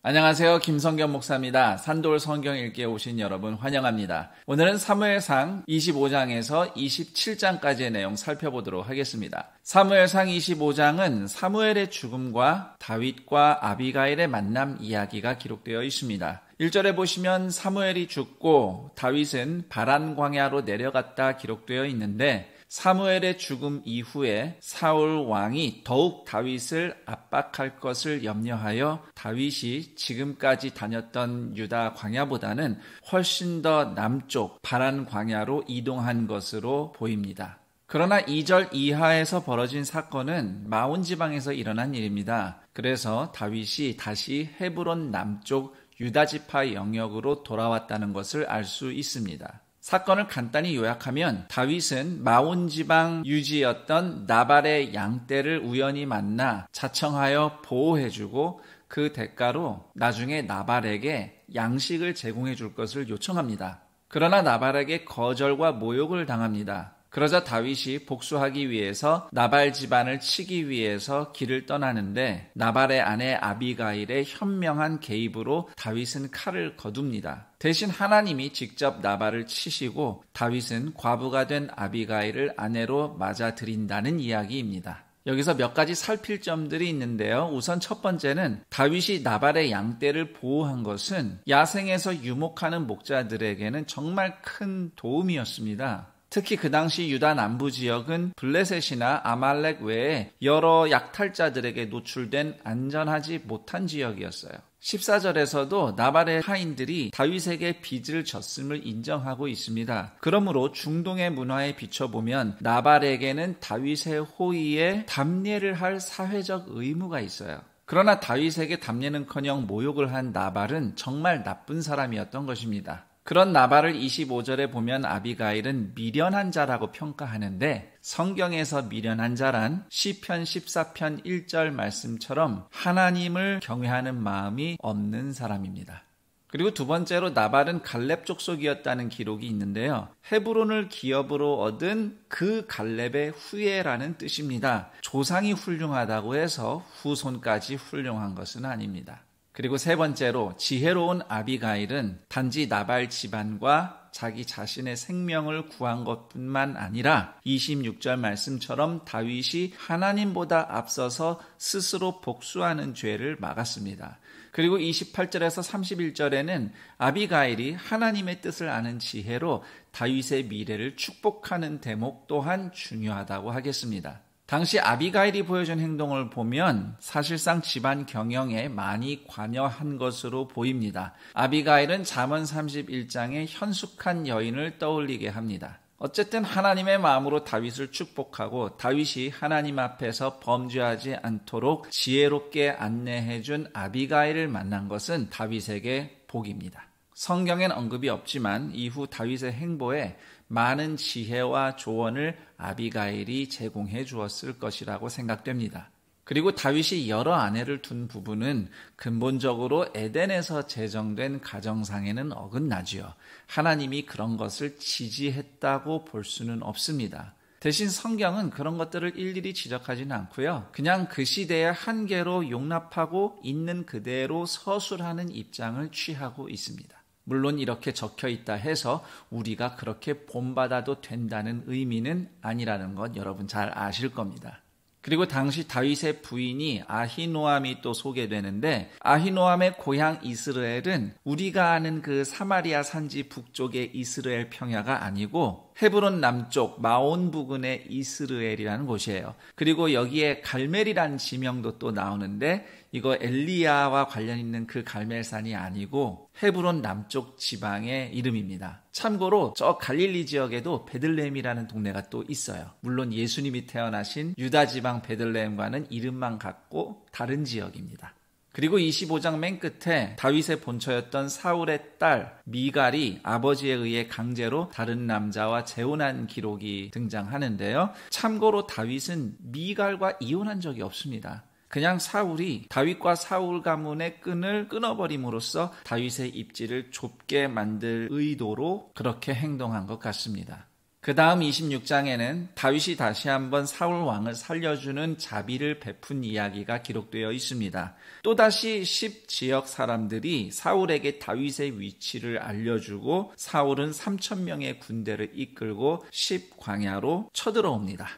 안녕하세요. 김성겸 목사입니다. 산돌 성경 읽기에 오신 여러분 환영합니다. 오늘은 사무엘상 25장에서 27장까지의 내용 살펴보도록 하겠습니다. 사무엘상 25장은 사무엘의 죽음과 다윗과 아비가일의 만남 이야기가 기록되어 있습니다. 1절에 보시면 사무엘이 죽고 다윗은 바란 광야로 내려갔다 기록되어 있는데, 사무엘의 죽음 이후에 사울 왕이 더욱 다윗을 압박할 것을 염려하여 다윗이 지금까지 다녔던 유다 광야보다는 훨씬 더 남쪽 바란 광야로 이동한 것으로 보입니다. 그러나 2절 이하에서 벌어진 사건은 마온 지방에서 일어난 일입니다. 그래서 다윗이 다시 헤브론 남쪽 유다 지파 영역으로 돌아왔다는 것을 알 수 있습니다. 사건을 간단히 요약하면 다윗은 마온 지방 유지였던 나발의 양떼를 우연히 만나 자청하여 보호해주고 그 대가로 나중에 나발에게 양식을 제공해 줄 것을 요청합니다. 그러나 나발에게 거절과 모욕을 당합니다. 그러자 다윗이 복수하기 위해서 나발 집안을 치기 위해서 길을 떠나는데, 나발의 아내 아비가일의 현명한 개입으로 다윗은 칼을 거둡니다. 대신 하나님이 직접 나발을 치시고 다윗은 과부가 된 아비가일을 아내로 맞아들인다는 이야기입니다. 여기서 몇 가지 살필 점들이 있는데요. 우선 첫 번째는 다윗이 나발의 양떼를 보호한 것은 야생에서 유목하는 목자들에게는 정말 큰 도움이었습니다. 특히 그 당시 유다 남부 지역은 블레셋이나 아말렉 외에 여러 약탈자들에게 노출된 안전하지 못한 지역이었어요. 14절에서도 나발의 하인들이 다윗에게 빚을 졌음을 인정하고 있습니다. 그러므로 중동의 문화에 비춰보면 나발에게는 다윗의 호의에 답례를 할 사회적 의무가 있어요. 그러나 다윗에게 답례는커녕 모욕을 한 나발은 정말 나쁜 사람이었던 것입니다. 그런 나발을 25절에 보면 아비가일은 미련한 자라고 평가하는데, 성경에서 미련한 자란 시편 14편 1절 말씀처럼 하나님을 경외하는 마음이 없는 사람입니다. 그리고 두 번째로 나발은 갈렙 족속이었다는 기록이 있는데요. 헤브론을 기업으로 얻은 그 갈렙의 후예라는 뜻입니다. 조상이 훌륭하다고 해서 후손까지 훌륭한 것은 아닙니다. 그리고 세 번째로 지혜로운 아비가일은 단지 나발 집안과 자기 자신의 생명을 구한 것뿐만 아니라 26절 말씀처럼 다윗이 하나님보다 앞서서 스스로 복수하는 죄를 막았습니다. 그리고 28절에서 31절에는 아비가일이 하나님의 뜻을 아는 지혜로 다윗의 미래를 축복하는 대목 또한 중요하다고 하겠습니다. 당시 아비가일이 보여준 행동을 보면 사실상 집안 경영에 많이 관여한 것으로 보입니다. 아비가일은 잠언 31장의 현숙한 여인을 떠올리게 합니다. 어쨌든 하나님의 마음으로 다윗을 축복하고 다윗이 하나님 앞에서 범죄하지 않도록 지혜롭게 안내해준 아비가일을 만난 것은 다윗에게 복입니다. 성경엔 언급이 없지만 이후 다윗의 행보에 많은 지혜와 조언을 아비가일이 제공해 주었을 것이라고 생각됩니다. 그리고 다윗이 여러 아내를 둔 부분은 근본적으로 에덴에서 제정된 가정상에는 어긋나지요. 하나님이 그런 것을 지지했다고 볼 수는 없습니다. 대신 성경은 그런 것들을 일일이 지적하지는 않고요. 그냥 그 시대의 한계로 용납하고 있는 그대로 서술하는 입장을 취하고 있습니다. 물론 이렇게 적혀 있다 해서 우리가 그렇게 본받아도 된다는 의미는 아니라는 건 여러분 잘 아실 겁니다. 그리고 당시 다윗의 부인이 아히노암이 또 소개되는데, 아히노암의 고향 이스라엘은 우리가 아는 그 사마리아 산지 북쪽의 이스라엘 평야가 아니고 헤브론 남쪽 마온 부근의 이스라엘이라는 곳이에요. 그리고 여기에 갈멜이라는 지명도 또 나오는데, 이거 엘리야와 관련 있는 그 갈멜산이 아니고 헤브론 남쪽 지방의 이름입니다. 참고로 저 갈릴리 지역에도 베들레헴이라는 동네가 또 있어요. 물론 예수님이 태어나신 유다 지방 베들레헴과는 이름만 같고 다른 지역입니다. 그리고 25장 맨 끝에 다윗의 본처였던 사울의 딸 미갈이 아버지에 의해 강제로 다른 남자와 재혼한 기록이 등장하는데요. 참고로 다윗은 미갈과 이혼한 적이 없습니다. 그냥 사울이 다윗과 사울 가문의 끈을 끊어버림으로써 다윗의 입지를 좁게 만들 의도로 그렇게 행동한 것 같습니다. 그 다음 26장에는 다윗이 다시 한번 사울 왕을 살려주는 자비를 베푼 이야기가 기록되어 있습니다. 또다시 10지역 사람들이 사울에게 다윗의 위치를 알려주고 사울은 3,000명의 군대를 이끌고 10광야로 쳐들어옵니다.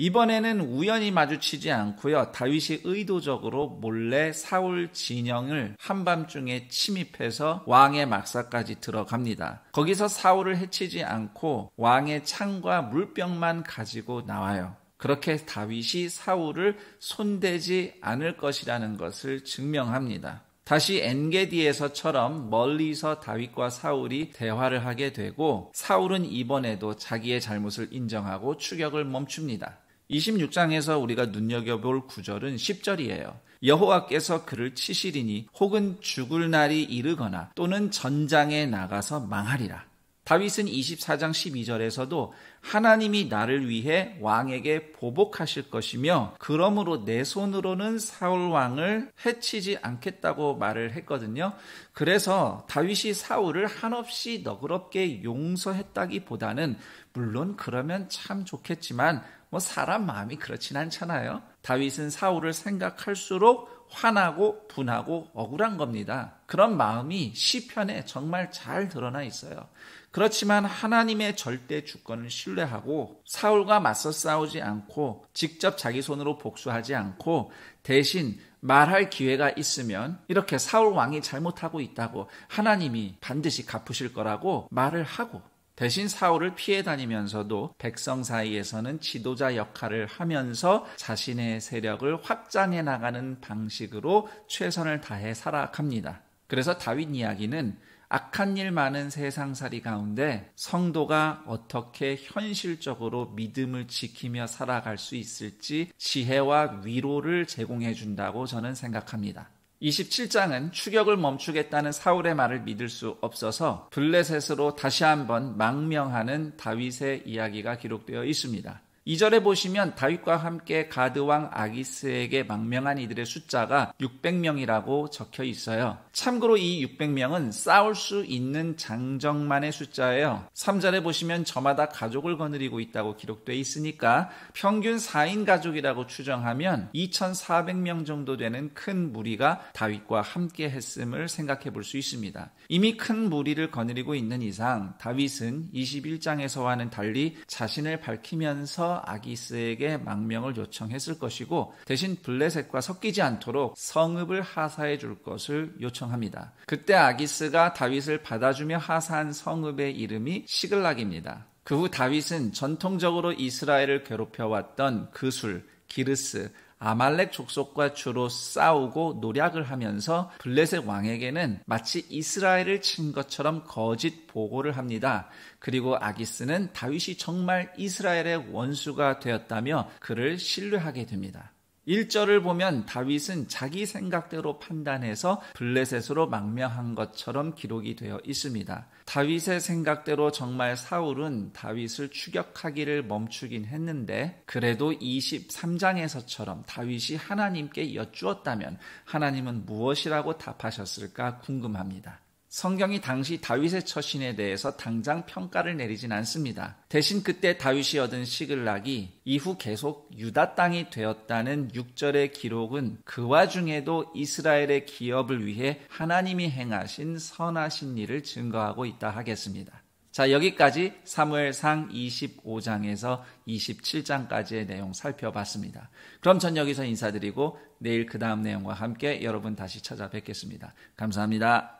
이번에는 우연히 마주치지 않고요. 다윗이 의도적으로 몰래 사울 진영을 한밤중에 침입해서 왕의 막사까지 들어갑니다. 거기서 사울을 해치지 않고 왕의 창과 물병만 가지고 나와요. 그렇게 다윗이 사울을 손대지 않을 것이라는 것을 증명합니다. 다시 엔게디에서처럼 멀리서 다윗과 사울이 대화를 하게 되고 사울은 이번에도 자기의 잘못을 인정하고 추격을 멈춥니다. 26장에서 우리가 눈여겨볼 구절은 10절이에요. 여호와께서 그를 치시리니 혹은 죽을 날이 이르거나 또는 전장에 나가서 망하리라. 다윗은 24장 12절에서도 하나님이 나를 위해 왕에게 보복하실 것이며 그러므로 내 손으로는 사울 왕을 해치지 않겠다고 말을 했거든요. 그래서 다윗이 사울을 한없이 너그럽게 용서했다기보다는 물론 그러면 참 좋겠지만 사람 마음이 그렇진 않잖아요. 다윗은 사울을 생각할수록 화나고 분하고 억울한 겁니다. 그런 마음이 시편에 정말 잘 드러나 있어요. 그렇지만 하나님의 절대 주권을 신뢰하고 사울과 맞서 싸우지 않고 직접 자기 손으로 복수하지 않고 대신 말할 기회가 있으면 이렇게 사울 왕이 잘못하고 있다고 하나님이 반드시 갚으실 거라고 말을 하고 대신 사울을 피해 다니면서도 백성 사이에서는 지도자 역할을 하면서 자신의 세력을 확장해 나가는 방식으로 최선을 다해 살아갑니다. 그래서 다윗 이야기는 악한 일 많은 세상살이 가운데 성도가 어떻게 현실적으로 믿음을 지키며 살아갈 수 있을지 지혜와 위로를 제공해 준다고 저는 생각합니다. 27장은 추격을 멈추겠다는 사울의 말을 믿을 수 없어서 블레셋으로 다시 한번 망명하는 다윗의 이야기가 기록되어 있습니다. 2절에 보시면 다윗과 함께 가드왕 아기스에게 망명한 이들의 숫자가 600명이라고 적혀 있어요. 참고로 이 600명은 싸울 수 있는 장정만의 숫자예요. 3절에 보시면 저마다 가족을 거느리고 있다고 기록되어 있으니까 평균 4인 가족이라고 추정하면 2400명 정도 되는 큰 무리가 다윗과 함께 했음을 생각해 볼 수 있습니다. 이미 큰 무리를 거느리고 있는 이상 다윗은 21장에서와는 달리 자신을 밝히면서 아기스에게 망명을 요청했을 것이고 대신 블레셋과 섞이지 않도록 성읍을 하사해 줄 것을 요청합니다. 그때 아기스가 다윗을 받아주며 하사한 성읍의 이름이 시글락입니다. 그 후 다윗은 전통적으로 이스라엘을 괴롭혀왔던 그술, 기르스, 아말렉 족속과 주로 싸우고 노략을 하면서 블레셋 왕에게는 마치 이스라엘을 친 것처럼 거짓 보고를 합니다. 그리고 아기스는 다윗이 정말 이스라엘의 원수가 되었다며 그를 신뢰하게 됩니다. 1절을 보면 다윗은 자기 생각대로 판단해서 블레셋으로 망명한 것처럼 기록이 되어 있습니다. 다윗의 생각대로 정말 사울은 다윗을 추격하기를 멈추긴 했는데 그래도 23장에서처럼 다윗이 하나님께 여쭈었다면 하나님은 무엇이라고 답하셨을까 궁금합니다. 성경이 당시 다윗의 처신에 대해서 당장 평가를 내리진 않습니다. 대신 그때 다윗이 얻은 시글락이 이후 계속 유다 땅이 되었다는 6절의 기록은 그 와중에도 이스라엘의 기업을 위해 하나님이 행하신 선하신 일을 증거하고 있다 하겠습니다. 자, 여기까지 사무엘상 25장에서 27장까지의 내용 살펴봤습니다. 그럼 전 여기서 인사드리고 내일 그 다음 내용과 함께 여러분 다시 찾아뵙겠습니다. 감사합니다.